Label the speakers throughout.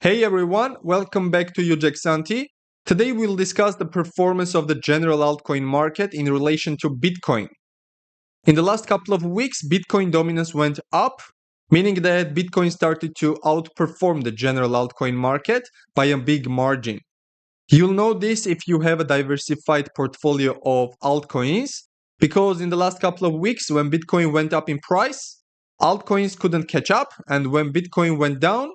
Speaker 1: Hey everyone, welcome back to Santi. Today we'll discuss the performance of the general altcoin market in relation to Bitcoin. In the last couple of weeks, Bitcoin dominance went up, meaning that Bitcoin started to outperform the general altcoin market by a big margin. You'll know this if you have a diversified portfolio of altcoins, because in the last couple of weeks, when Bitcoin went up in price, altcoins couldn't catch up, and when Bitcoin went down,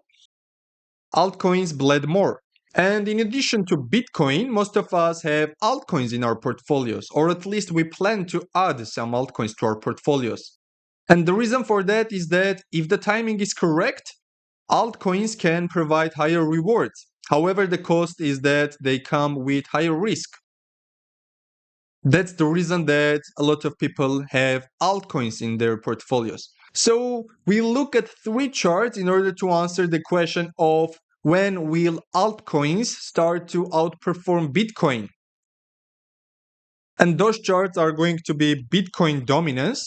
Speaker 1: altcoins bled more. And in addition to Bitcoin, most of us have altcoins in our portfolios, or at least we plan to add some altcoins to our portfolios. And the reason for that is that if the timing is correct, altcoins can provide higher rewards. However, the cost is that they come with higher risk. That's the reason that a lot of people have altcoins in their portfolios. So we look at three charts in order to answer the question of when will altcoins start to outperform Bitcoin? And those charts are going to be Bitcoin dominance,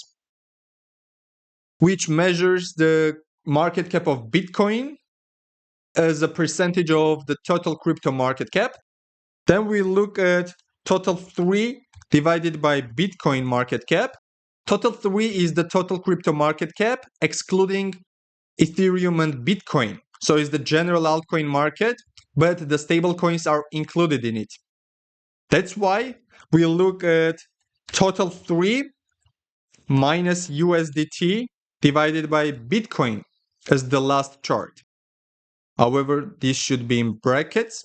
Speaker 1: which measures the market cap of Bitcoin as a percentage of the total crypto market cap. Then we look at total 3 divided by Bitcoin market cap. Total 3 is the total crypto market cap excluding Ethereum and Bitcoin. So it's the general altcoin market, but the stable coins are included in it. That's why we look at total 3 minus USDT divided by Bitcoin as the last chart. However, this should be in brackets.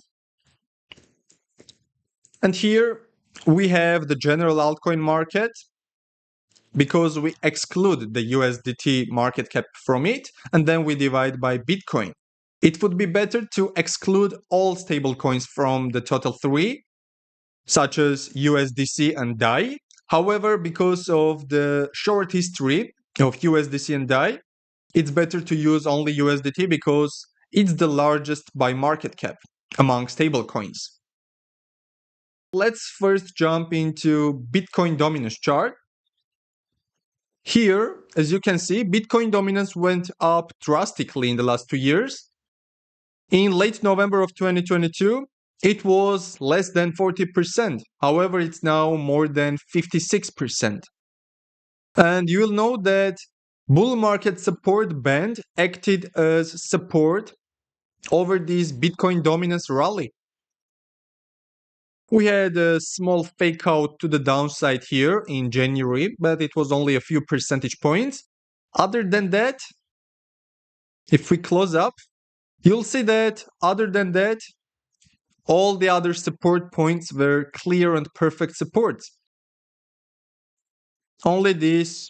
Speaker 1: And here we have the general altcoin market because we exclude the USDT market cap from it, and then we divide by Bitcoin. It would be better to exclude all stablecoins from the total 3, such as USDC and DAI. However, because of the short history of USDC and DAI, it's better to use only USDT because it's the largest by market cap among stablecoins. Let's first jump into Bitcoin dominance chart. Here, as you can see, Bitcoin dominance went up drastically in the last 2 years. In late November of 2022, it was less than 40%. However, it's now more than 56%. And you will know that bull market support band acted as support over this Bitcoin dominance rally. We had a small fake out to the downside here in January, but it was only a few percentage points. Other than that, if we close up, you'll see that other than that, all the other support points were clear and perfect supports. Only this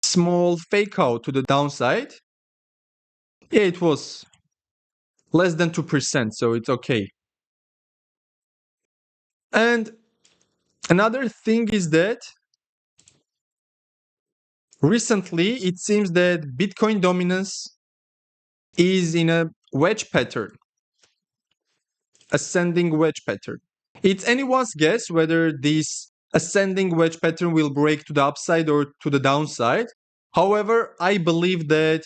Speaker 1: small fake out to the downside, yeah, it was less than 2%, so it's okay. And another thing is that recently it seems that Bitcoin dominance is in a wedge pattern, ascending wedge pattern. It's anyone's guess whether this ascending wedge pattern will break to the upside or to the downside. However, I believe that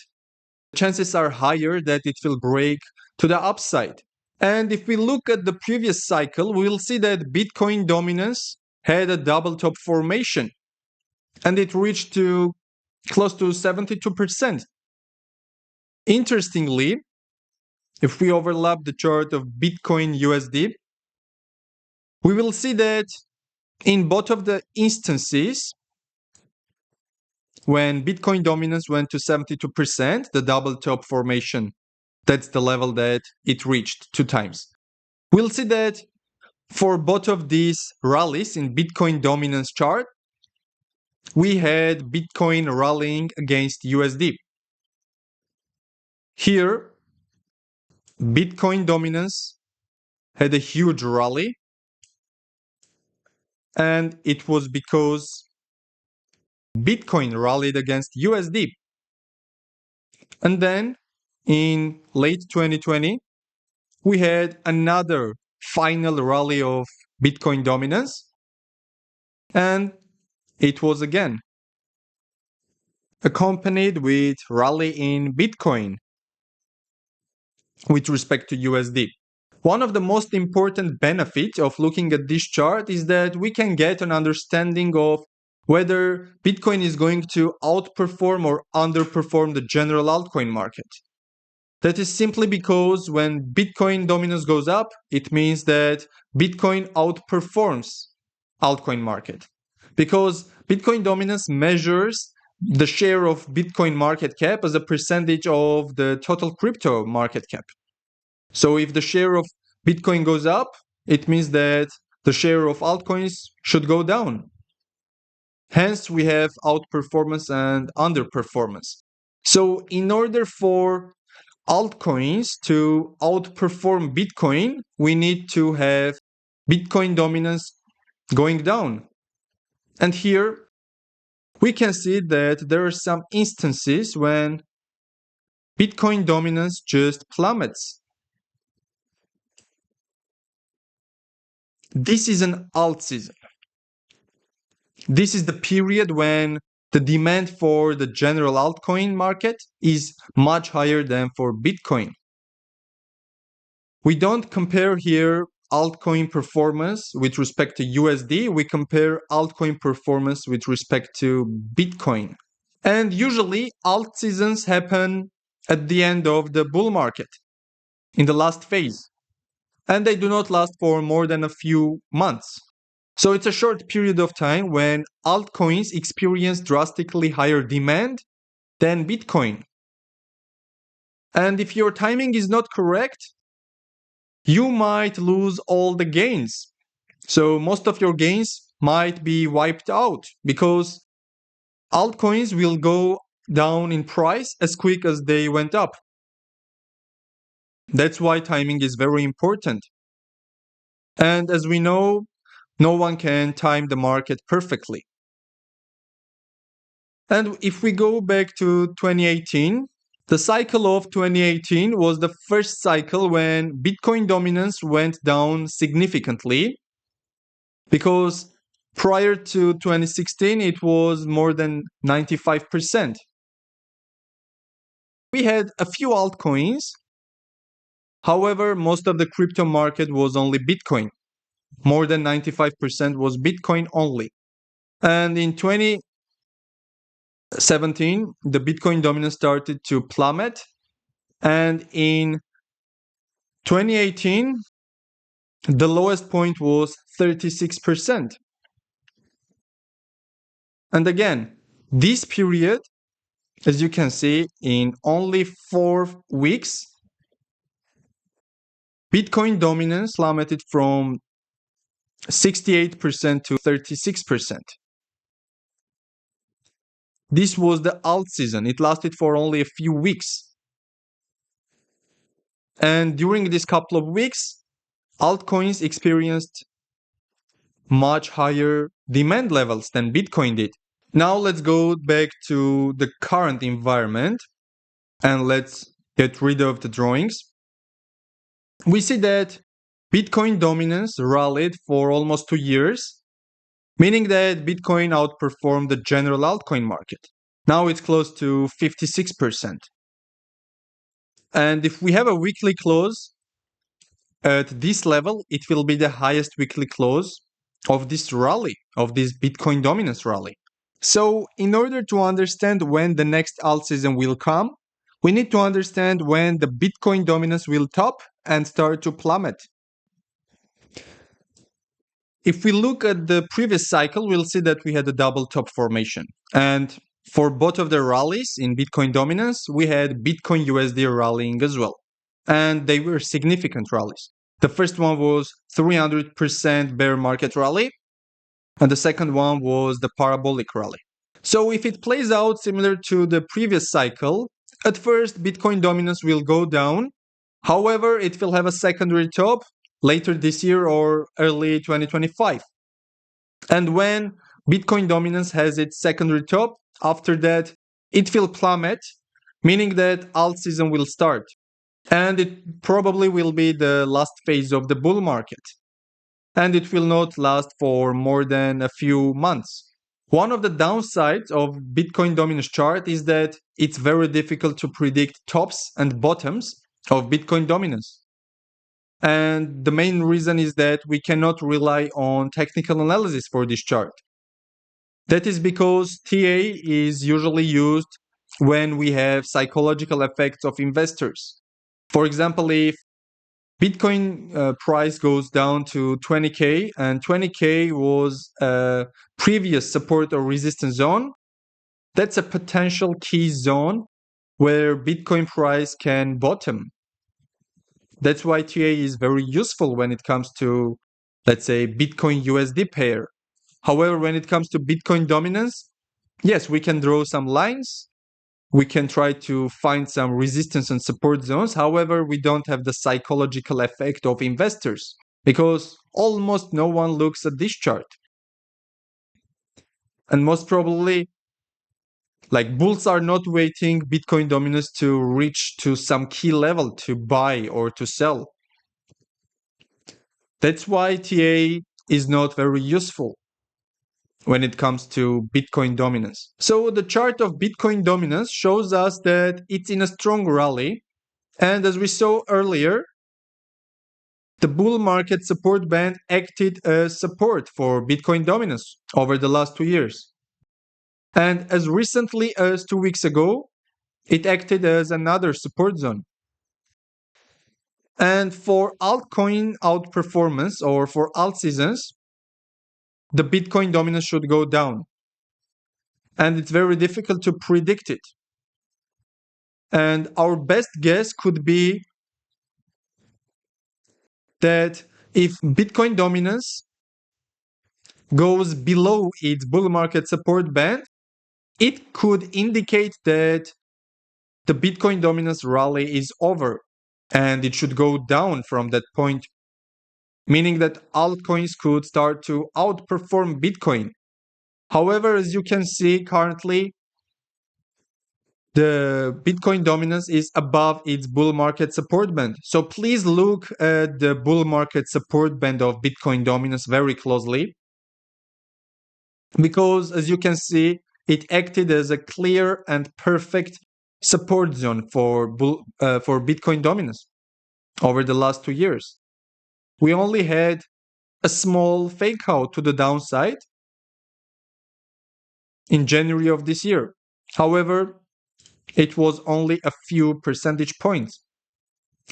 Speaker 1: chances are higher that it will break to the upside. And if we look at the previous cycle, we'll see that Bitcoin dominance had a double top formation and it reached to close to 72%. Interestingly, if we overlap the chart of Bitcoin USD, we will see that in both of the instances, when Bitcoin dominance went to 72%, the double top formation, that's the level that it reached 2 times. We'll see that for both of these rallies in Bitcoin dominance chart, we had Bitcoin rallying against USD. Here, Bitcoin dominance had a huge rally, and it was because Bitcoin rallied against USD. And then in late 2020, we had another final rally of Bitcoin dominance, and it was again accompanied with rally in Bitcoin. with respect to USD. One of the most important benefits of looking at this chart is that we can get an understanding of whether Bitcoin is going to outperform or underperform the general altcoin market. That is simply because when Bitcoin dominance goes up, it means that Bitcoin outperforms altcoin market. Because Bitcoin dominance measures the share of Bitcoin market cap as a percentage of the total crypto market cap. So if the share of Bitcoin goes up, it means that the share of altcoins should go down. Hence, we have outperformance and underperformance. So in order for altcoins to outperform Bitcoin, we need to have Bitcoin dominance going down. And here we can see that there are some instances when Bitcoin dominance just plummets. This is an alt season. This is the period when the demand for the general altcoin market is much higher than for Bitcoin. We don't compare here altcoin performance with respect to USD, we compare altcoin performance with respect to Bitcoin. And usually alt seasons happen at the end of the bull market, in the last phase. And they do not last for more than a few months. So it's a short period of time when altcoins experience drastically higher demand than Bitcoin. And if your timing is not correct, you might lose all the gains. So most of your gains might be wiped out because altcoins will go down in price as quick as they went up. That's why timing is very important. And as we know, no one can time the market perfectly. And if we go back to 2018, the cycle of 2018 was the first cycle when Bitcoin dominance went down significantly because prior to 2016, it was more than 95%. We had a few altcoins. However, most of the crypto market was only Bitcoin. More than 95% was Bitcoin only. And in 2017, the Bitcoin dominance started to plummet. And in 2018, the lowest point was 36%. And again, this period, as you can see, in only 4 weeks, Bitcoin dominance plummeted from 68% to 36%. This was the alt season. It lasted for only a few weeks. And during this couple of weeks, altcoins experienced much higher demand levels than Bitcoin did. Now let's go back to the current environment and let's get rid of the drawings. We see that Bitcoin dominance rallied for almost 2 years, meaning that Bitcoin outperformed the general altcoin market. Now it's close to 56%. And if we have a weekly close at this level, it will be the highest weekly close of this rally, of this Bitcoin dominance rally. So in order to understand when the next alt season will come, we need to understand when the Bitcoin dominance will top and start to plummet. If we look at the previous cycle, we'll see that we had a double top formation. And for both of the rallies in Bitcoin dominance, we had Bitcoin USD rallying as well. And they were significant rallies. The first one was 300% bear market rally. And the second one was the parabolic rally. So if it plays out similar to the previous cycle, at first Bitcoin dominance will go down. However, it will have a secondary top later this year or early 2025. And when Bitcoin dominance has its secondary top, after that, it will plummet, meaning that alt season will start. And it probably will be the last phase of the bull market. And it will not last for more than a few months. One of the downsides of Bitcoin dominance chart is that it's very difficult to predict tops and bottoms of Bitcoin dominance. And the main reason is that we cannot rely on technical analysis for this chart. That is because TA is usually used when we have psychological effects of investors. For example, if Bitcoin price goes down to 20K and 20K was a previous support or resistance zone, that's a potential key zone where Bitcoin price can bottom. That's why TA is very useful when it comes to, let's say, Bitcoin USD pair. However, when it comes to Bitcoin dominance, yes, we can draw some lines. We can try to find some resistance and support zones. However, we don't have the psychological effect of investors because almost no one looks at this chart. And most probably, like bulls are not waiting Bitcoin dominance to reach to some key level to buy or to sell. That's why TA is not very useful when it comes to Bitcoin dominance. So the chart of Bitcoin dominance shows us that it's in a strong rally. And as we saw earlier, the bull market support band acted as support for Bitcoin dominance over the last 2 years. And as recently as 2 weeks ago, it acted as another support zone. And for altcoin outperformance or for alt seasons, the Bitcoin dominance should go down. And it's very difficult to predict it. And our best guess could be that if Bitcoin dominance goes below its bull market support band, it could indicate that the Bitcoin dominance rally is over and it should go down from that point, meaning that altcoins could start to outperform Bitcoin. However, as you can see currently, the Bitcoin dominance is above its bull market support band. So please look at the bull market support band of Bitcoin dominance very closely, because as you can see, it acted as a clear and perfect support zone for Bitcoin dominance over the last 2 years. We only had a small fake out to the downside in January of this year. However, it was only a few percentage points,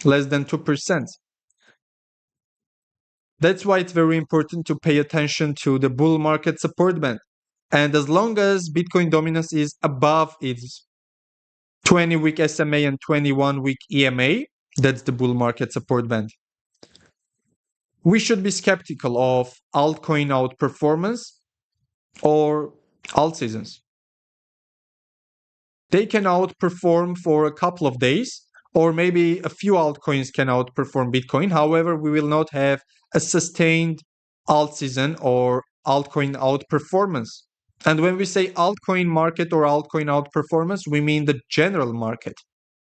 Speaker 1: less than 2%. That's why it's very important to pay attention to the bull market support band. And as long as Bitcoin dominance is above its 20-week SMA and 21-week EMA, that's the bull market support band, we should be skeptical of altcoin outperformance or alt seasons. They can outperform for a couple of days, or maybe a few altcoins can outperform Bitcoin. However, we will not have a sustained alt season or altcoin outperformance. And when we say altcoin market or altcoin outperformance, we mean the general market,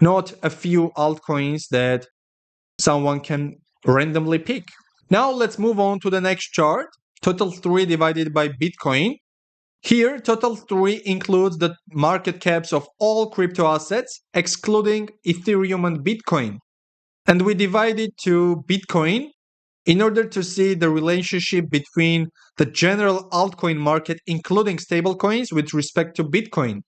Speaker 1: not a few altcoins that someone can randomly pick. Now let's move on to the next chart, total 3 divided by Bitcoin. Here, total 3 includes the market caps of all crypto assets, excluding Ethereum and Bitcoin. And we divide it to Bitcoin in order to see the relationship between the general altcoin market, including stablecoins, with respect to Bitcoin.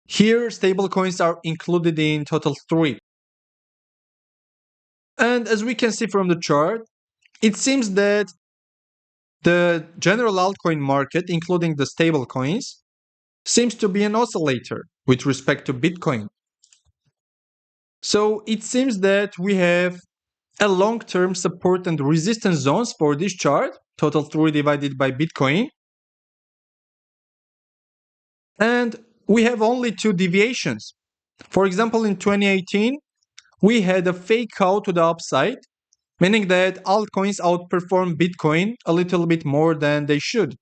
Speaker 1: Here, stablecoins are included in total 3. And as we can see from the chart, it seems that the general altcoin market, including the stablecoins, seems to be an oscillator with respect to Bitcoin. So it seems that we have a long-term support and resistance zones for this chart, total 3 divided by Bitcoin. And we have only 2 deviations. For example, in 2018, we had a fake out to the upside, meaning that altcoins outperform Bitcoin a little bit more than they should.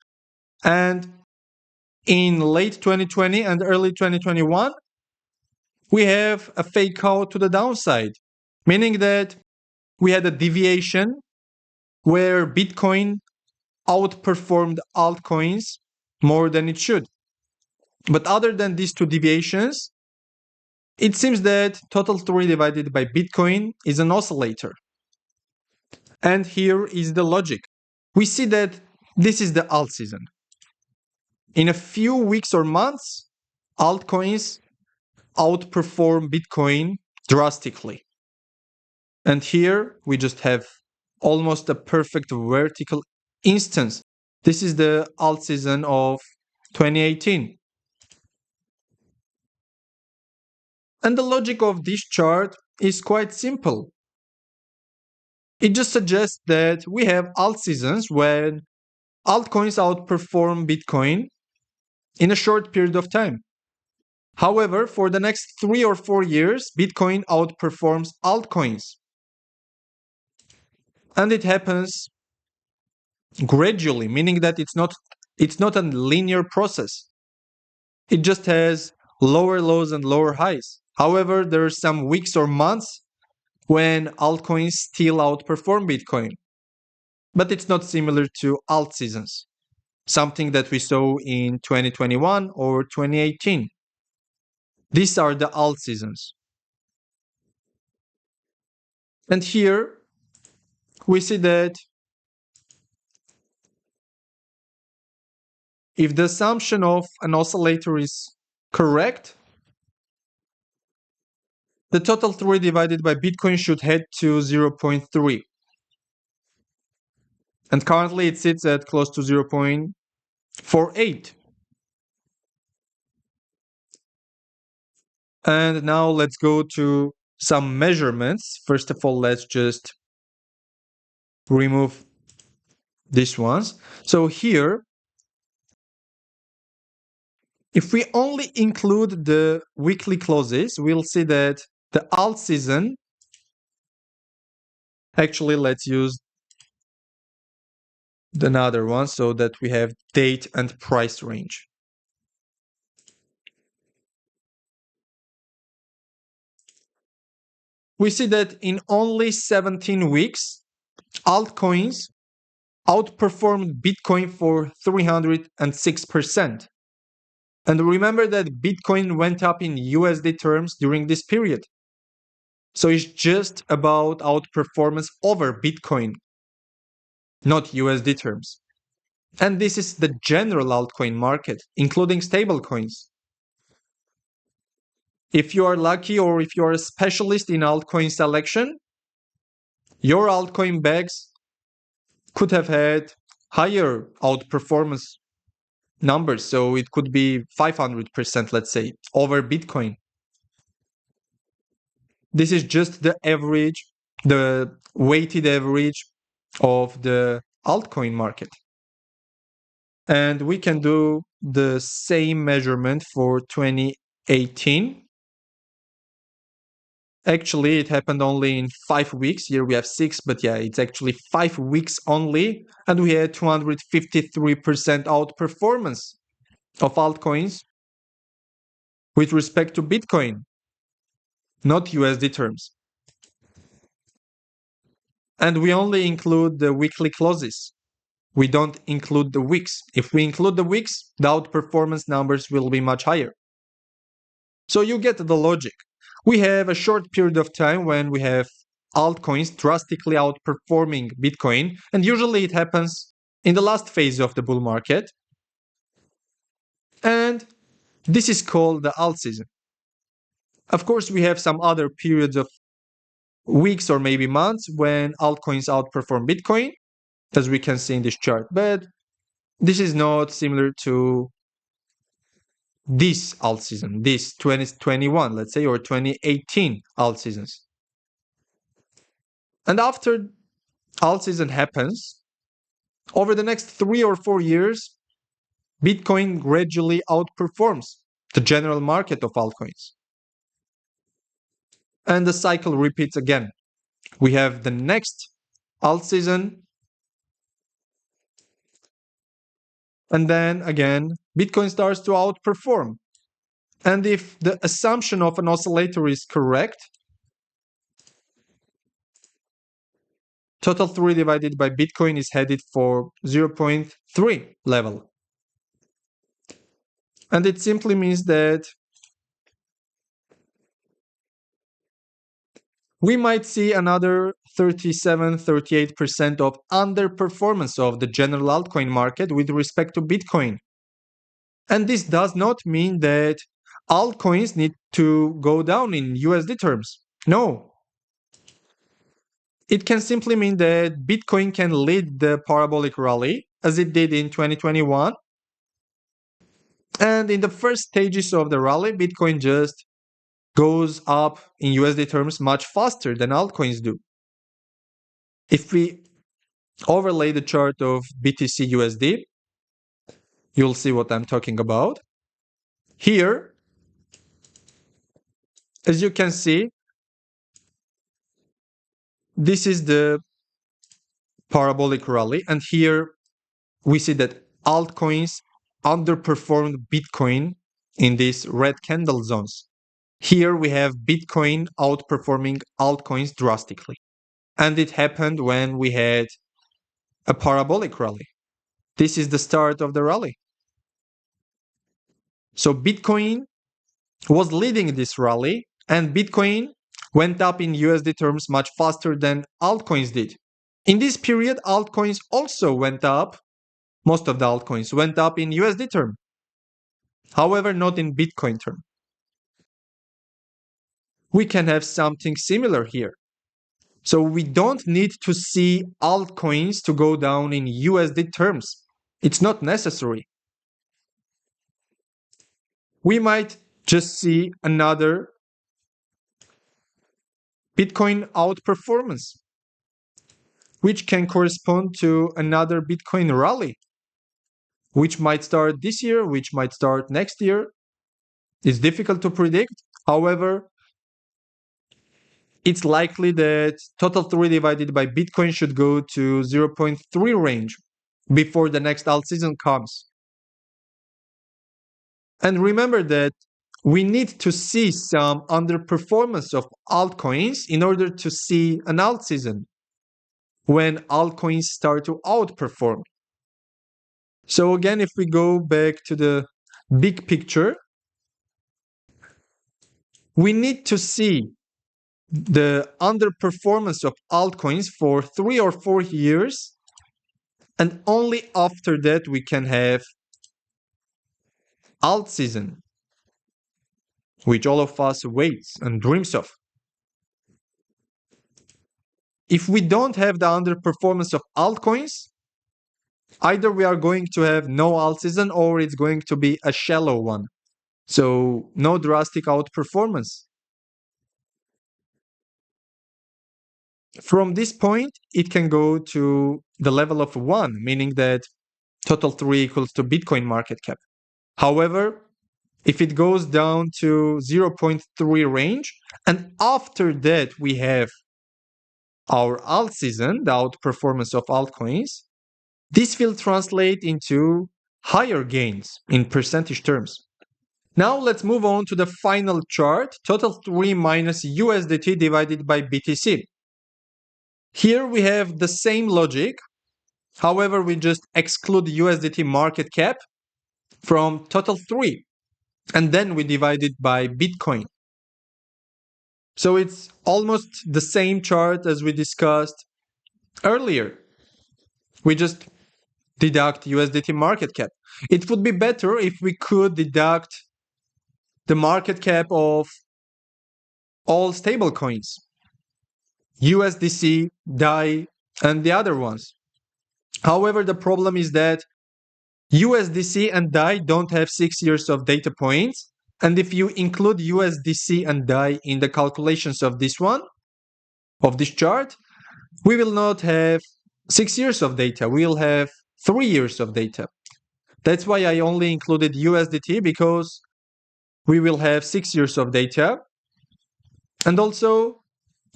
Speaker 1: And in late 2020 and early 2021, we have a fake out to the downside, meaning that we had a deviation where Bitcoin outperformed altcoins more than it should. But other than these 2 deviations, It seems that total 3 divided by Bitcoin is an oscillator. And here is the logic. We see that this is the alt season. In a few weeks or months, altcoins outperform Bitcoin drastically. And here we just have almost a perfect vertical instance. This is the alt season of 2018. And the logic of this chart is quite simple. It just suggests that we have alt seasons when altcoins outperform Bitcoin in a short period of time. However, for the next 3 or 4 years, Bitcoin outperforms altcoins. And it happens gradually, meaning that it's not a linear process. It just has lower lows and lower highs. However, there are some weeks or months when altcoins still outperform Bitcoin. But it's not similar to alt seasons, something that we saw in 2021 or 2018. These are the alt seasons. And here we see that if the assumption of an oscillator is correct, the total 3 divided by Bitcoin should head to 0.3. And currently it sits at close to 0.48. And now let's go to some measurements. First of all, let's just remove these ones. So here, if we only include the weekly closes, we'll see that the alt season, actually let's use another one so that we have date and price range. We see that in only 17 weeks, altcoins outperformed Bitcoin for 306%. And remember that Bitcoin went up in USD terms during this period. So it's just about outperformance over Bitcoin, not USD terms. And this is the general altcoin market, including stablecoins. If you are lucky or if you are a specialist in altcoin selection, your altcoin bags could have had higher outperformance numbers. So it could be 500%, let's say, over Bitcoin. This is just the average, the weighted average of the altcoin market. And we can do the same measurement for 2018. Actually, it happened only in 5 weeks. Here we have 6, but yeah, it's actually 5 weeks only. And we had 253% outperformance of altcoins with respect to Bitcoin, not USD terms. And we only include the weekly closes. We don't include the weeks. If we include the weeks, the outperformance numbers will be much higher. So you get the logic. We have a short period of time when we have altcoins drastically outperforming Bitcoin, and usually it happens in the last phase of the bull market. And this is called the alt season. Of course, we have some other periods of weeks or maybe months when altcoins outperform Bitcoin, as we can see in this chart. But this is not similar to this alt season, this 2021, let's say, or 2018 alt seasons. And after alt season happens, over the next 3 or 4 years, Bitcoin gradually outperforms the general market of altcoins. And the cycle repeats again. We have the next alt season, and then again, Bitcoin starts to outperform. And if the assumption of an oscillator is correct, total 3 divided by Bitcoin is headed for 0.3 level. And it simply means that we might see another 37-38% of underperformance of the general altcoin market with respect to Bitcoin. And this does not mean that altcoins need to go down in USD terms. No. It can simply mean that Bitcoin can lead the parabolic rally as it did in 2021. And in the first stages of the rally, Bitcoin just goes up in USD terms much faster than altcoins do. If we overlay the chart of BTC/USD, you'll see what I'm talking about. Here, as you can see, this is the parabolic rally, and here we see that altcoins underperformed Bitcoin in these red candle zones. Here we have Bitcoin outperforming altcoins drastically. And it happened when we had a parabolic rally. This is the start of the rally. So Bitcoin was leading this rally, and Bitcoin went up in USD terms much faster than altcoins did. In this period, altcoins also went up. Most of the altcoins went up in USD term. However, not in Bitcoin term. We can have something similar here. So we don't need to see altcoins to go down in USD terms. It's not necessary. We might just see another Bitcoin outperformance, which can correspond to another Bitcoin rally, which might start this year, which might start next year. It's difficult to predict. However, it's likely that total 3 divided by Bitcoin should go to 0.3 range before the next alt season comes. And remember that we need to see some underperformance of altcoins in order to see an alt season when altcoins start to outperform. So again, if we go back to the big picture, we need to see the underperformance of altcoins for 3 or 4 years, and only after that we can have alt season, which all of us waits and dreams of. If we don't have the underperformance of altcoins, either we are going to have no alt season or it's going to be a shallow one. So no drastic outperformance. From this point, it can go to the level of 1, meaning that total 3 equals to Bitcoin market cap. However, if it goes down to 0.3 range, and after that we have our alt season, the outperformance of altcoins, this will translate into higher gains in percentage terms. Now let's move on to the final chart, total 3 minus USDT divided by BTC. Here we have the same logic. However, we just exclude USDT market cap from total 3, and then we divide it by Bitcoin. So it's almost the same chart as we discussed earlier. We just deduct USDT market cap. It would be better if we could deduct the market cap of all stablecoins, USDC, DAI, and the other ones. However, the problem is that USDC and DAI don't have 6 years of data points. And if you include USDC and DAI in the calculations of this one, of this chart, we will not have 6 years of data. We'll have 3 years of data. That's why I only included USDT, because we will have 6 years of data. And also,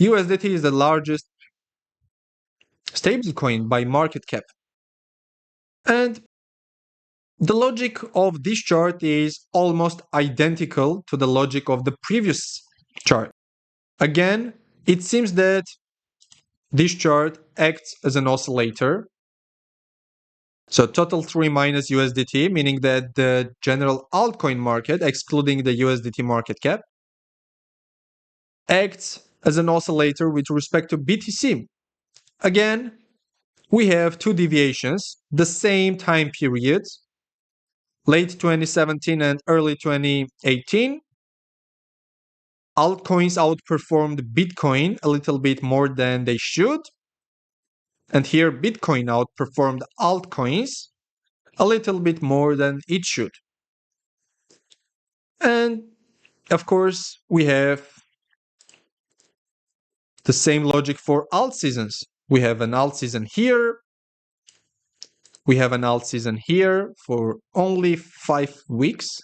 Speaker 1: USDT is the largest stablecoin by market cap. And the logic of this chart is almost identical to the logic of the previous chart. Again, it seems that this chart acts as an oscillator. So total 3 minus USDT, meaning that the general altcoin market, excluding the USDT market cap, acts as an oscillator with respect to BTC. Again, we have two deviations, the same time periods, late 2017 and early 2018. Altcoins outperformed Bitcoin a little bit more than they should. And here Bitcoin outperformed altcoins a little bit more than it should. And of course, we have the same logic for alt seasons. We have an alt season here. We have an alt season here for only 5 weeks.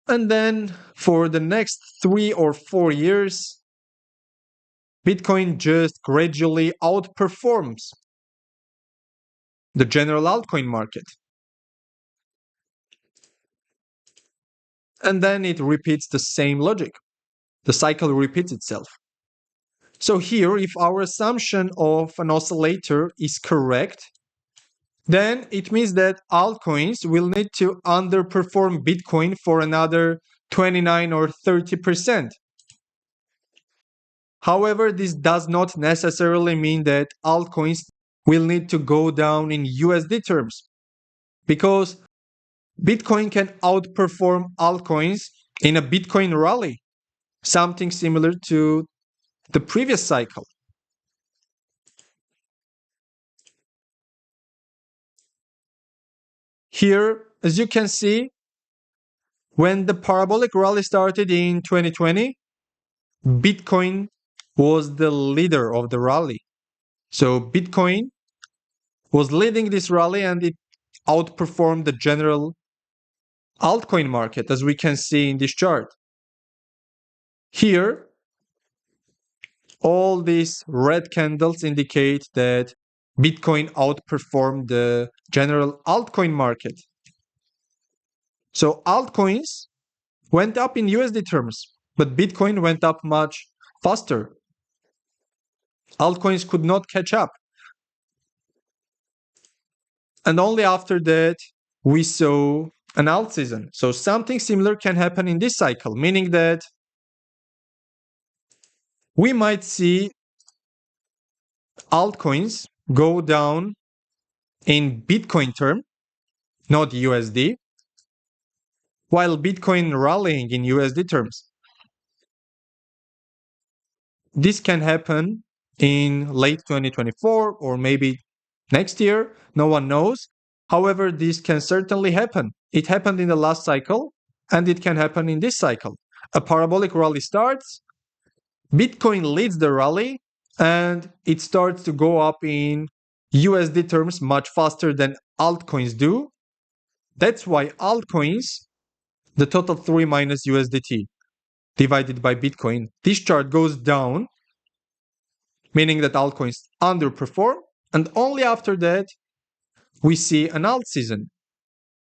Speaker 1: And then for the next 3 or 4 years, Bitcoin just gradually outperforms the general altcoin market. And then it repeats the same logic. The cycle repeats itself. So here, if our assumption of an oscillator is correct, then it means that altcoins will need to underperform Bitcoin for another 29 or 30%. However, this does not necessarily mean that altcoins will need to go down in USD terms, because Bitcoin can outperform altcoins in a Bitcoin rally, something similar to the previous cycle. Here, as you can see, when the parabolic rally started in 2020, Bitcoin was the leader of the rally. So Bitcoin was leading this rally and it outperformed the general altcoin market, as we can see in this chart. Here, all these red candles indicate that Bitcoin outperformed the general altcoin market. So altcoins went up in USD terms, but Bitcoin went up much faster. Altcoins could not catch up. And only after that, we saw an alt season. So something similar can happen in this cycle, meaning that we might see altcoins go down in Bitcoin term, not USD, while Bitcoin rallying in USD terms. This can happen in late 2024 or maybe next year. No one knows. However, this can certainly happen. It happened in the last cycle and it can happen in this cycle. A parabolic rally starts, Bitcoin leads the rally, and it starts to go up in USD terms much faster than altcoins do. That's why altcoins, the total 3 minus USDT divided by Bitcoin, this chart goes down, meaning that altcoins underperform, and only after that we see an alt season.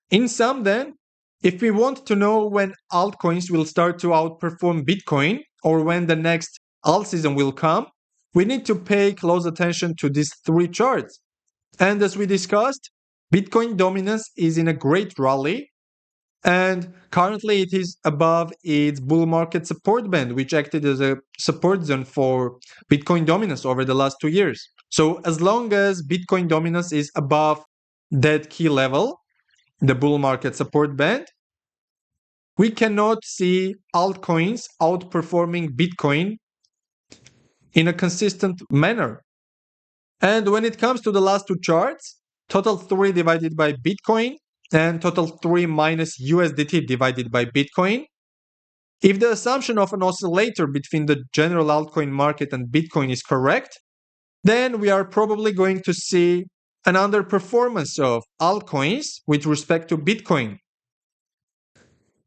Speaker 1: In sum then, if we want to know when altcoins will start to outperform Bitcoin or when the next alt season will come, we need to pay close attention to these 3 charts. And as we discussed, Bitcoin dominance is in a great rally, and currently it is above its bull market support band, which acted as a support zone for Bitcoin dominance over the last 2 years. So as long as Bitcoin dominance is above that key level, the bull market support band, we cannot see altcoins outperforming Bitcoin in a consistent manner. And when it comes to the last 2 charts, total 3 divided by Bitcoin and total 3 minus USDT divided by Bitcoin, if the assumption of an oscillator between the general altcoin market and Bitcoin is correct, then we are probably going to see an underperformance of altcoins with respect to Bitcoin.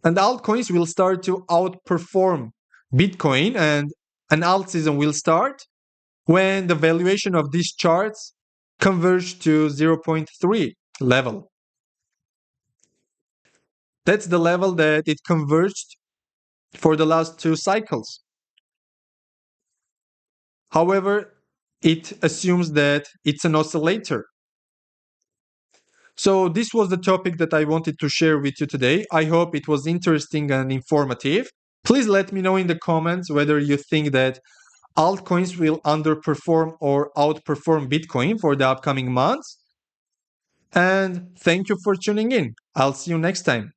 Speaker 1: And altcoins will start to outperform Bitcoin, and an alt season will start when the valuation of these charts converge to 0.3 level. That's the level that it converged for the last 2 cycles. However, it assumes that it's an oscillator. So this was the topic that I wanted to share with you today. I hope it was interesting and informative. Please let me know in the comments whether you think that altcoins will underperform or outperform Bitcoin for the upcoming months. And thank you for tuning in. I'll see you next time.